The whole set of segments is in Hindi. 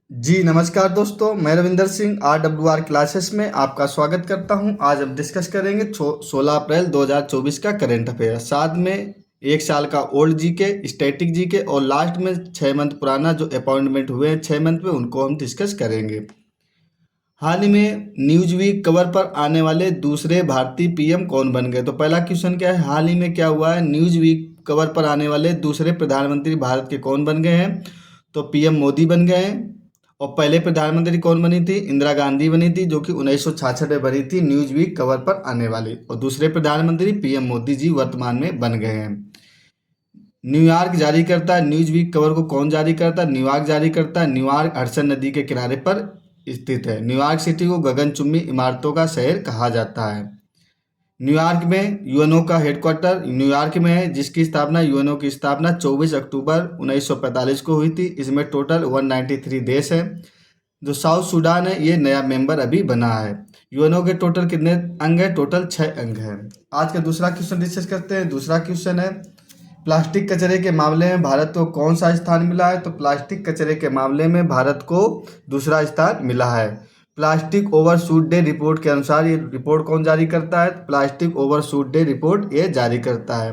जी नमस्कार दोस्तों, मैं रविंदर सिंह RWR क्लासेस में आपका स्वागत करता हूं। आज हम डिस्कस करेंगे 16 अप्रैल 2024 का करंट अफेयर, साथ में एक साल का ओल्ड जीके, स्टैटिक जीके और लास्ट में 6 मंथ पुराना जो अपॉइंटमेंट हुए हैं 6 मंथ में, उनको हम डिस्कस करेंगे। हाल ही में न्यूज वीक कवर पर आने वाले दूसरे भारतीय पीएम कौन बन गए? तो पहला क्वेश्चन क्या है, हाल ही में क्या हुआ है, न्यूज वीक कवर पर आने वाले दूसरे प्रधानमंत्री भारत के कौन बन गए हैं? तो पीएम मोदी बन गए हैं। और पहले प्रधानमंत्री कौन बनी थी? इंदिरा गांधी बनी थी, जो कि 1966 में बनी थी, न्यूज वीक कवर पर आने वाली। और दूसरे प्रधानमंत्री पीएम मोदी जी वर्तमान में बन गए हैं। न्यूयॉर्क जारी करता है न्यूज वीक कवर को, कौन जारी करता है? न्यूयॉर्क जारी करता है। न्यूयॉर्क हडसन नदी के किनारे पर स्थित है। न्यूयॉर्क सिटी को गगनचुंबी इमारतों का शहर कहा जाता है। न्यूयॉर्क में यूएनओ का हेडक्वार्टर न्यूयॉर्क में है, जिसकी स्थापना यूएनओ की स्थापना 24 अक्टूबर 1945 को हुई थी। इसमें टोटल 193 देश हैं। जो साउथ सूडान है, ये नया मेंबर अभी बना है। यूएनओ के टोटल कितने अंग हैं? टोटल 6 अंग हैं। आज का दूसरा क्वेश्चन डिस्कस करते हैं। दूसरा क्वेश्चन है, प्लास्टिक कचरे के मामले में भारत को कौन सा स्थान मिला है? तो प्लास्टिक कचरे के मामले में भारत को दूसरा स्थान मिला है। प्लास्टिक ओवरशूट डे रिपोर्ट के अनुसार ये रिपोर्ट कौन जारी करता है? प्लास्टिक ओवरशूट डे रिपोर्ट ये जारी करता है।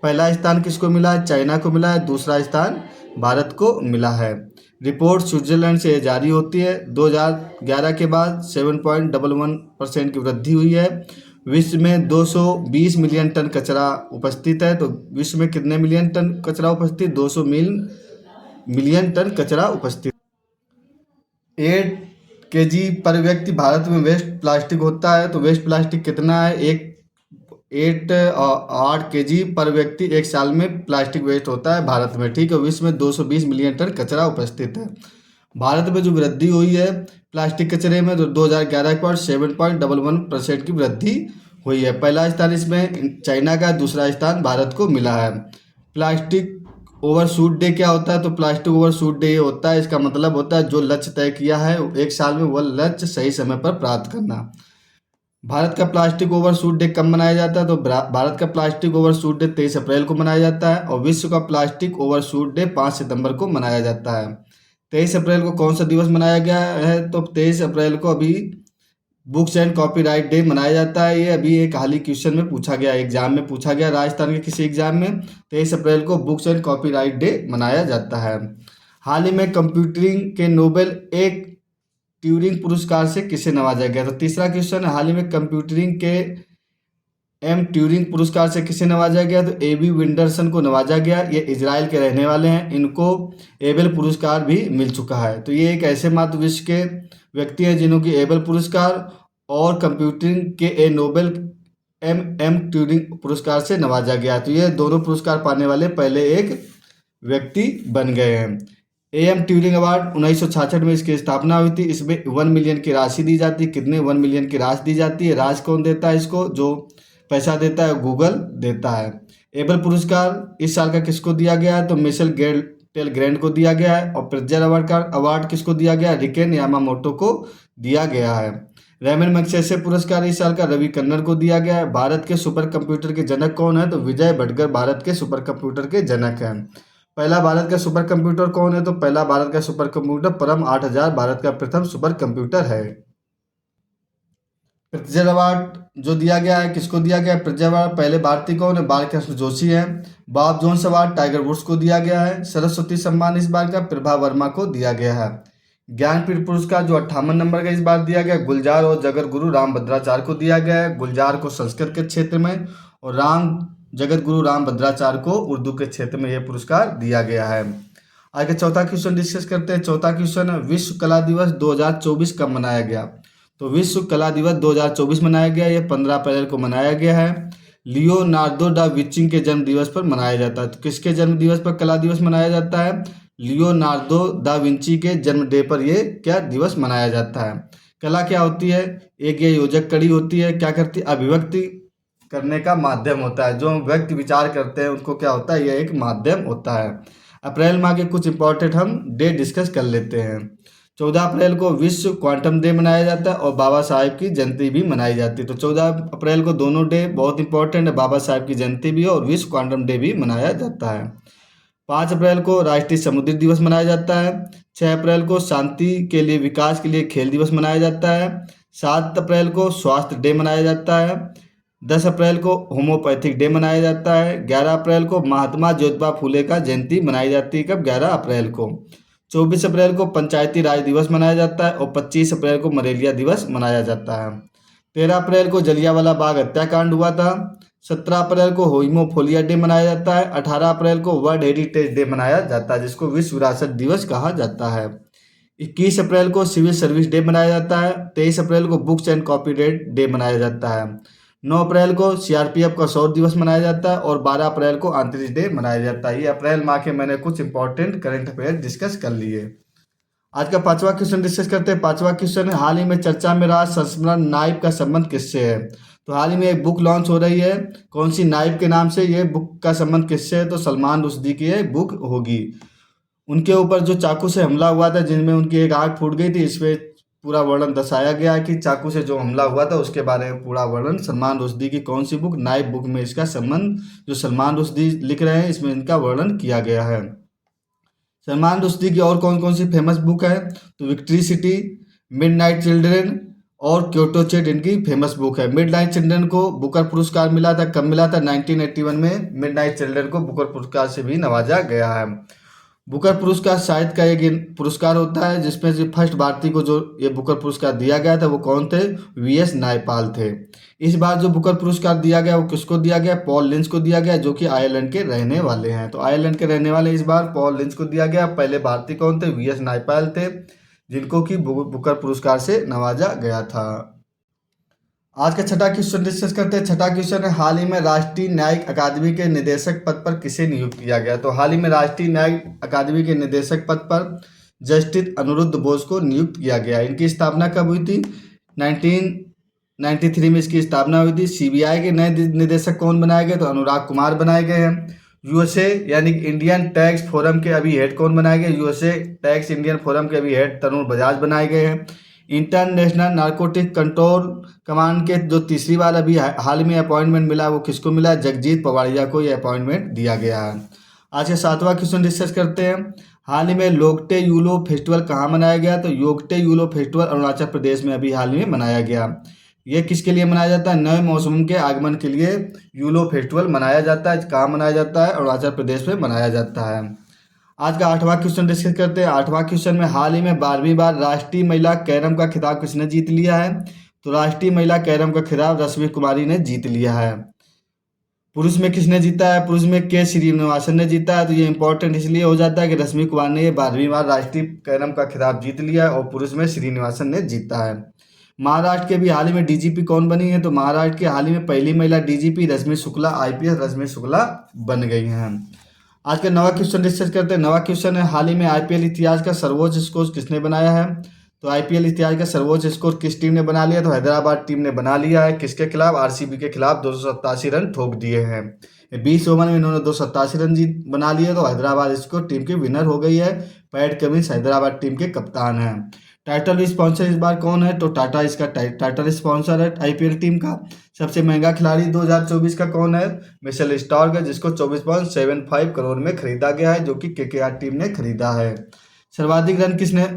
पहला स्थान किसको मिला है? चाइना को मिला है। दूसरा स्थान भारत को मिला है। रिपोर्ट स्विट्जरलैंड से जारी होती है। 2011 के बाद 7.11% की वृद्धि हुई है। विश्व में 220 मिलियन टन कचरा उपस्थित है। तो विश्व में कितने मिलियन टन कचरा उपस्थित? 200 मिलियन टन कचरा उपस्थित। 8 kg पर व्यक्ति भारत में वेस्ट प्लास्टिक होता है। तो वेस्ट प्लास्टिक कितना है? 8 kg पर व्यक्ति एक साल में प्लास्टिक वेस्ट होता है भारत में, ठीक है। विश्व में 220 मिलियन टन कचरा उपस्थित है। भारत में जो वृद्धि हुई है प्लास्टिक कचरे में, तो 2011 के बाद 7.11% की वृद्धि हुई है। पहला स्थान इसमें चाइना का, दूसरा स्थान भारत को मिला है। प्लास्टिक ओवरशूट डे क्या होता है? तो प्लास्टिक ओवरशूट डे ये होता है, इसका मतलब होता है जो लक्ष्य तय किया है एक साल में, वह लक्ष्य सही समय पर प्राप्त करना। भारत का प्लास्टिक ओवरशूट डे कब मनाया जाता है? तो भारत का प्लास्टिक ओवरशूट डे 23 अप्रैल को मनाया जाता है। और विश्व का प्लास्टिक ओवरशूट डे 5 सितंबर को मनाया जाता है। 23 अप्रैल को कौन सा दिवस मनाया गया है? तो 23 अप्रैल को अभी बुक्स एंड कॉपीराइट डे मनाया जाता है। ये अभी एक हाल ही क्वेश्चन में पूछा गया, एग्जाम में पूछा गया, राजस्थान के किसी एग्जाम में। 23 अप्रैल को बुक्स एंड कॉपीराइट डे मनाया जाता है। हाल ही में कंप्यूटरिंग के नोबेल एक ट्यूरिंग पुरस्कार से किसे नवाजा गया? तो तीसरा क्वेश्चन है, हाल ही में कंप्यूटरिंग के ट्यूरिंग पुरस्कार से किसे नवाजा गया? तो एबी विंडरसन को नवाजा गया। ये इजराइल के रहने वाले हैं, इनको एबेल पुरस्कार भी मिल चुका है। तो ये एक ऐसे मात्र विश्व के व्यक्ति हैं जिन्हों की एबेल पुरस्कार और कंप्यूटरिंग के नोबेल ट्यूरिंग पुरस्कार से नवाजा गया। तो ये दोनों पुरस्कार पाने वाले पहले एक व्यक्ति बन गए हैं। ट्यूरिंग अवार्ड 1966 में इसकी स्थापना हुई थी। इसमें 1 मिलियन की राशि दी जाती है। कितने? 1 मिलियन की राशि दी जाती है। राशि कौन देता है इसको? जो पैसा देता है गूगल देता है। एबल पुरस्कार इस साल का किसको दिया गया है? तो मिशेल गेल्टेल ग्रैंड को दिया गया है। और प्रित्जर अवार्ड किसको दिया गया है? रिकेन यामामोटो को दिया गया है। रैमन मैग्सेसे पुरस्कार इस साल का रवि कन्नर को दिया गया है। भारत के सुपर कंप्यूटर के जनक कौन है? तो विजय भटकर भारत के सुपर कंप्यूटर के जनक हैं। पहला भारत का सुपर कंप्यूटर कौन है? तो पहला भारत का सुपर कंप्यूटर परम 8000 भारत का प्रथम सुपर कंप्यूटर है। प्रित्जर अवार्ड जो दिया गया है किसको दिया गया है? प्रित्जर अवार्ड पहले भारतीय कौन है? बालकृष्ण जोशी है। Bob Jones award Tiger Woods को दिया गया है। सरस्वती सम्मान इस बार का प्रभा वर्मा को दिया गया है। ज्ञानपीठ पुरस्कार जो 58 नंबर का इस बार दिया गया, गुलजार और जगत गुरु राम भद्राचार्य को दिया गया है। गुलजार को संस्कृत के क्षेत्र में और जगत गुरु राम भद्राचार्य को उर्दू के क्षेत्र में यह पुरस्कार दिया गया है। आगे चौथा क्वेश्चन डिस्कस करते हैं। चौथा क्वेश्चन है, विश्व कला दिवस 2024 कब मनाया गया? तो विश्व कला दिवस 2024 मनाया गया। यह 15 अप्रैल को मनाया गया है। लियोनार्डो डा विंची के जन्म दिवस पर मनाया जाता है। तो किसके जन्म दिवस पर कला दिवस मनाया जाता है? लियोनार्डो दा विंची के जन्म डे पर यह क्या दिवस मनाया जाता है। कला क्या होती है? एक ये योजक कड़ी होती है, क्या करती है? अभिव्यक्ति करने का माध्यम होता है। जो व्यक्ति विचार करते हैं उनको क्या होता है? यह एक माध्यम होता है। अप्रैल माह के कुछ इंपॉर्टेंट हम डे डिस्कस कर लेते हैं। 14 अप्रैल को विश्व क्वांटम डे मनाया जाता है और बाबा साहेब की जयंती भी मनाई जाती है। तो 14 अप्रैल को दोनों डे बहुत इंपॉर्टेंट है, बाबा साहेब की जयंती भी और विश्व क्वांटम डे भी मनाया जाता है। 5 अप्रैल को राष्ट्रीय समुद्री दिवस मनाया जाता है। 6 अप्रैल को शांति के लिए विकास के लिए खेल दिवस मनाया जाता है। 7 अप्रैल को स्वास्थ्य डे मनाया जाता है। 10 अप्रैल को होम्योपैथिक डे मनाया जाता है। 11 अप्रैल को महात्मा ज्योतिबा फूले का जयंती मनाई जाती है। कब? 11 अप्रैल को। 24 अप्रैल को पंचायती राज दिवस मनाया जाता है और 25 अप्रैल को मलेरिया दिवस मनाया जाता है। 13 अप्रैल को जलियांवाला बाग हत्याकांड हुआ था। 17 अप्रैल को होमोफोलिया डे मनाया जाता है। 18 अप्रैल को वर्ल्ड हेरिटेज डे मनाया जाता है, जिसको विश्व विरासत दिवस कहा जाता है। 21 अप्रैल को सिविल सर्विस डे मनाया जाता है। 23 अप्रैल को बुक्स एंड कॉपीराइट डे मनाया जाता है। 9 अप्रैल को सीआरपीएफ का शौर्य दिवस मनाया जाता है और 12 अप्रैल को अंतरिक्ष डे मनाया जाता है। ये अप्रैल माह के मैंने कुछ इंपॉर्टेंट करंट अफेयर डिस्कस कर लिए। आज का 5वां क्वेश्चन डिस्कस करते हैं। 5वां क्वेश्चन है, हाल ही में चर्चा में रहा संस्मरण नाइब का संबंध किससे है? तो हाल ही में एक बुक लॉन्च हो रही है, कौन सी? नाइब के नाम से। ये बुक का संबंध किससे है? तो सलमान रुश्दी की ये बुक होगी। उनके ऊपर जो चाकू से हमला हुआ था, जिनमें उनकी एक आंख फूट गई थी, इसमें पूरा वर्णन दर्शाया गया है कि चाकू से जो हमला हुआ था उसके बारे में पूरा वर्णन। सलमान रुश्दी की कौन सी बुक? नाइब बुक में इसका संबंध जो सलमान रुश्दी लिख रहे हैं इसमें इनका वर्णन किया गया है। सलमान रुश्दी की और कौन कौन सी फेमस बुक है? तो विक्ट्री सिटी, मिडनाइट चिल्ड्रन और क्योटो चैट इनकी फेमस बुक है। मिडनाइट चिल्ड्रन को बुकर पुरस्कार मिला था। कब मिला था? 1981 में मिडनाइट चिल्ड्रन को बुकर पुरस्कार से भी नवाजा गया है। बुकर पुरस्कार साहित्य का एक पुरस्कार होता है जिसमें से फर्स्ट भारतीय को जो ये बुकर पुरस्कार दिया गया था वो कौन थे? वीएस नायपाल थे। इस बार जो बुकर पुरस्कार दिया गया वो किसको दिया गया? पॉल लिंच को दिया गया, जो कि आयरलैंड के रहने वाले हैं। तो आयरलैंड के रहने वाले इस बार पॉल लिंच को दिया गया। पहले भारतीय कौन थे? वीएस नायपाल थे, जिनको कि बुकर पुरस्कार से नवाजा गया था। आज का छठा क्वेश्चन डिस्कस करते हैं। छठा क्वेश्चन है, हाल ही में राष्ट्रीय न्यायिक अकादमी के निदेशक पद पर किसे नियुक्त किया गया? तो हाल ही में राष्ट्रीय न्यायिक अकादमी के निदेशक पद पर जस्टिस अनिरुद्ध बोस को नियुक्त किया गया। इनकी स्थापना कब हुई थी? 1993 में इसकी स्थापना हुई थी। सीबीआई के नए निदेशक कौन बनाए गए? तो अनुराग कुमार बनाए गए हैं। यूएसए यानी कि इंडियन टैक्स फोरम के अभी हेड कौन बनाए गए? यूएसए टैक्स इंडियन फोरम के अभी हेड तरुण बजाज बनाए गए हैं। इंटरनेशनल नारकोटिक कंट्रोल कमांड के जो तीसरी बार अभी हाल में अपॉइंटमेंट मिला वो किसको मिला? जगजीत पवाड़िया को ये अपॉइंटमेंट दिया गया है। आज का 7वां क्वेश्चन डिस्कस करते हैं। हाल ही में लोकटे यूलो फेस्टिवल कहाँ मनाया गया? तो योगटे यूलो फेस्टिवल अरुणाचल प्रदेश में अभी हाल ही में मनाया गया। ये किसके लिए मनाया जाता है? नए मौसम के आगमन के लिए यूलो फेस्टिवल मनाया जाता है। कहाँ मनाया जाता है? अरुणाचल प्रदेश में मनाया जाता है। आज का 8वां क्वेश्चन डिस्कस करते हैं। 8वां क्वेश्चन में, हाल ही में 12वीं बार राष्ट्रीय महिला कैरम का खिताब किसने जीत लिया है? तो राष्ट्रीय महिला कैरम का खिताब रश्मि कुमारी ने जीत लिया है। पुरुष में किसने जीता है? पुरुष में के श्रीनिवासन ने जीता है। तो ये इंपॉर्टेंट इसलिए हो जाता है कि रश्मि कुमार ने ये 12वीं बार राष्ट्रीय कैरम का खिताब जीत लिया है और पुरुष में श्रीनिवासन ने जीता है। महाराष्ट्र के भी हाल ही में डीजीपी कौन बनी है? तो महाराष्ट्र के हाल ही में पहली महिला डीजीपी रश्मि शुक्ला, आईपीएस रश्मि शुक्ला बन गई हैं। आज का 9वां क्वेश्चन डिस्कस करते हैं। 9वां क्वेश्चन है, हाल ही में आईपीएल इतिहास का सर्वोच्च स्कोर किसने बनाया है? तो आईपीएल इतिहास का सर्वोच्च स्कोर किस टीम ने बना लिया? तो हैदराबाद टीम ने बना लिया है। किसके खिलाफ? आरसीबी के खिलाफ 287 रन ठोक दिए हैं। 20 ओवर में इन्होंने 287 रन जीत बना लिए तो हैदराबाद इसको टीम की विनर हो गई है। पैट कमिंस हैदराबाद टीम के कप्तान हैं। टाइटल स्पॉन्सर इस बार कौन है? तो टाटा इसका टाइटल स्पॉन्सर है आईपीएल टीम का। सबसे महंगा खिलाड़ी 2024 का कौन है? मिशेल स्टार्क है, जिसको 24.75 करोड़ में खरीदा गया है, जो कि केकेआर टीम ने खरीदा है। सर्वाधिक रन किसने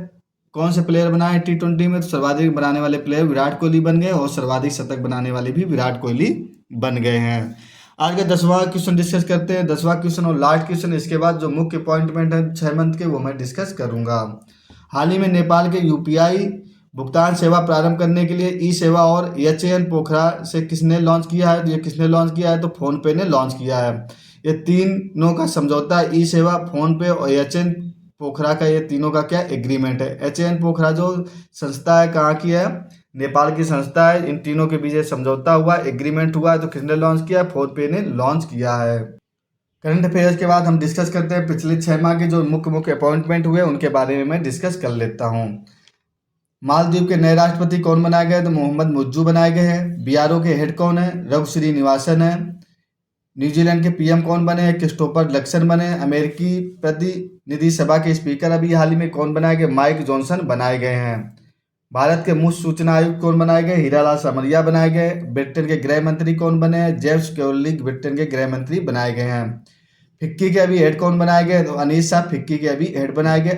कौन से प्लेयर बनाए टी20 में? तो सर्वाधिक बनाने वाले प्लेयर विराट कोहली बन गए और सर्वाधिक शतक बनाने वाले भी विराट कोहली बन गए हैं। आज का 10वां क्वेश्चन डिस्कस करते हैं। 10वां क्वेश्चन और लास्ट क्वेश्चन, इसके बाद जो मुख्य अपॉइंटमेंट है 6 मंथ के वो मैं डिस्कस करूंगा। हाल ही में नेपाल के यूपीआई भुगतान सेवा प्रारंभ करने के लिए ई सेवा और एचएन पोखरा से किसने लॉन्च किया है? तो ये किसने लॉन्च किया है? तो फोनपे ने लॉन्च किया है। ये तीनों का समझौता है, ई सेवा, फोनपे और एचएन पोखरा का, ये तीनों का क्या एग्रीमेंट है। एचएन पोखरा जो संस्था है कहाँ की है? नेपाल की संस्था है। इन तीनों के बीच समझौता हुआ, एग्रीमेंट हुआ है। तो किसने लॉन्च किया? फोनपे ने लॉन्च किया है। करंट अफेयर्स के बाद हम डिस्कस करते हैं पिछले 6 माह के जो मुख्य अपॉइंटमेंट हुए उनके बारे में मैं डिस्कस कर लेता हूँ। मालदीव के नए राष्ट्रपति कौन बनाए गए? तो मोहम्मद मुज्जू बनाए गए हैं। बीआरओ के हेड कौन है? रघु श्रीनिवासन है। न्यूजीलैंड के पीएम कौन बने हैं? क्रिस्टोफर लक्सन बने। अमेरिकी प्रतिनिधि सभा के स्पीकर अभी हाल ही में कौन बनाए गए? माइक जॉनसन बनाए गए हैं। भारत के मुख्य सूचना आयुक्त कौन बनाए गए? हीरालाल समरिया बनाए गए। ब्रिटेन के गृह मंत्री कौन बने हैं? जेम्स कैलिग ब्रिटेन के गृह मंत्री बनाए गए हैं। फिक्की के अभी हेड कौन बनाए गए? तो अनीस शाह फिक्की के अभी हेड बनाए गए।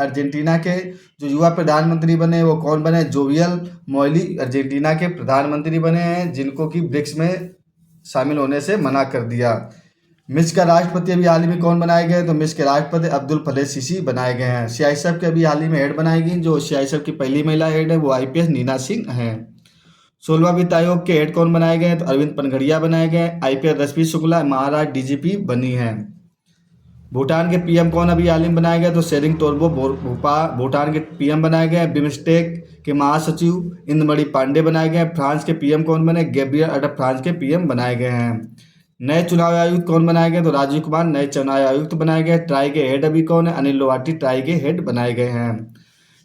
अर्जेंटीना के जो युवा प्रधानमंत्री बने वो कौन बने? जोवियल मोइली अर्जेंटीना के प्रधानमंत्री बने हैं, जिनको कि ब्रिक्स में शामिल होने से मना कर दिया। मिस्र का राष्ट्रपति अभी हाल ही में कौन बनाए गए? तो मिस्र के राष्ट्रपति अब्दुल फतेह सीसी बनाए गए हैं। सीआईएसएफ के अभी हाल ही में हेड बनाई गई, जो सीआईएसएफ की पहली महिला हेड है वो आईपीएस नीना सिंह हैं। 16वां वित्त आयोग के हेड कौन बनाए गए? तो अरविंद पनघड़िया बनाए गए। आईपीएस रश्मि शुक्ला महाराष्ट्र डीजीपी बनी हैं। भूटान के पीएम कौन अभी हाल ही में बनाए गए? तो शेरिंग तोरबो भूपा भूटान के पीएम बनाए गए। बिम्स्टेक के महासचिव इंद्रमणि पांडे बनाए गए। फ्रांस के पीएम कौन बने? गैब्रियल अटल फ्रांस के पीएम बनाए गए हैं। नए चुनाव आयुक्त कौन बनाए गए? तो राजीव कुमार नए चुनाव आयुक्त बनाए गए। ट्राई के हेड अभी कौन है? अनिल लोहाटी ट्राई के हेड बनाए गए हैं।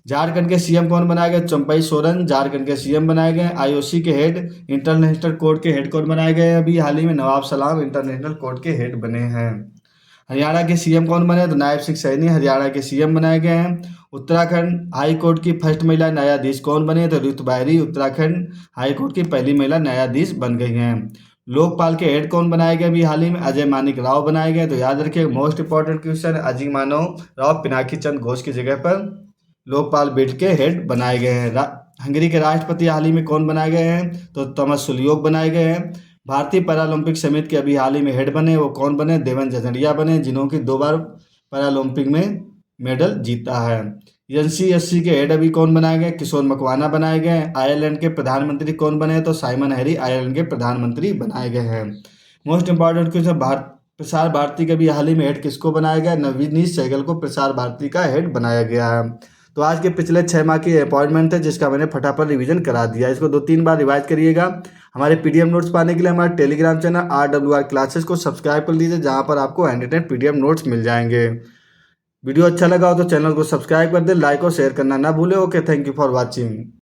झारखंड के सीएम कौन बनाए गए? चंपई सोरेन झारखंड के सीएम बनाए गए। आईओसी के हेड इंटरनेशनल कोर्ट के हेड कौन बनाए गए? अभी हाल ही में नवाब सलाम इंटरनेशनल कोर्ट के हेड बने हैं। हरियाणा के सीएम कौन बने? तो नायब सिंह सैनी हरियाणा के सीएम बनाए गए हैं। उत्तराखंड हाई कोर्ट की फर्स्ट महिला न्यायाधीश कौन बने? तो ऋतु बाहरी उत्तराखंड हाई कोर्ट की पहली महिला न्यायाधीश बन गई हैं। लोकपाल के हेड कौन बनाए गए? अभी हाल ही में अजय मानिक राव बनाए गए। तो याद रखिए मोस्ट इंपॉर्टेंट क्वेश्चन, अजय मानव राव पिनाकी चंद घोष की जगह पर लोकपाल बिल के हेड बनाए गए हैं। हंगरी के राष्ट्रपति हाल ही में कौन बनाए गए हैं? तो थॉमस सुलियोग बनाए गए हैं। भारतीय पैरालंपिक समिति के अभी हाल ही में हेड बने वो कौन बने? देवेंद्र झंझरिया बने, जिन्हों की 2 बार पैरालंपिक में मेडल जीता है। एनसीएससी के हेड अभी कौन बनाए गए? किशोर मकवाना बनाए गए। आयरलैंड के प्रधानमंत्री कौन बने? तो साइमन हैरी आयरलैंड के प्रधानमंत्री बनाए गए हैं। Most important question, Prasar Bharati के भी हाल ही में हेड किसको बनाया गया? नवनीत सहगल को प्रसार भारती का हेड बनाया गया है। तो आज के पिछले 6 माह की अपॉइंटमेंट है, जिसका मैंने फटाफट रिवीजन करा दिया। इसको 2-3 बार रिवाइज करिएगा। हमारे पीडीएफ नोट्स पाने के लिए हमारे टेलीग्राम चैनल RWR क्लासेस को सब्सक्राइब कर लीजिए, जहां पर आपको हैंड पीडीएफ नोट्स मिल जाएंगे। वीडियो अच्छा लगा हो तो चैनल को सब्सक्राइब कर दें, लाइक और शेयर करना ना भूलें। Okay, thank you for watching.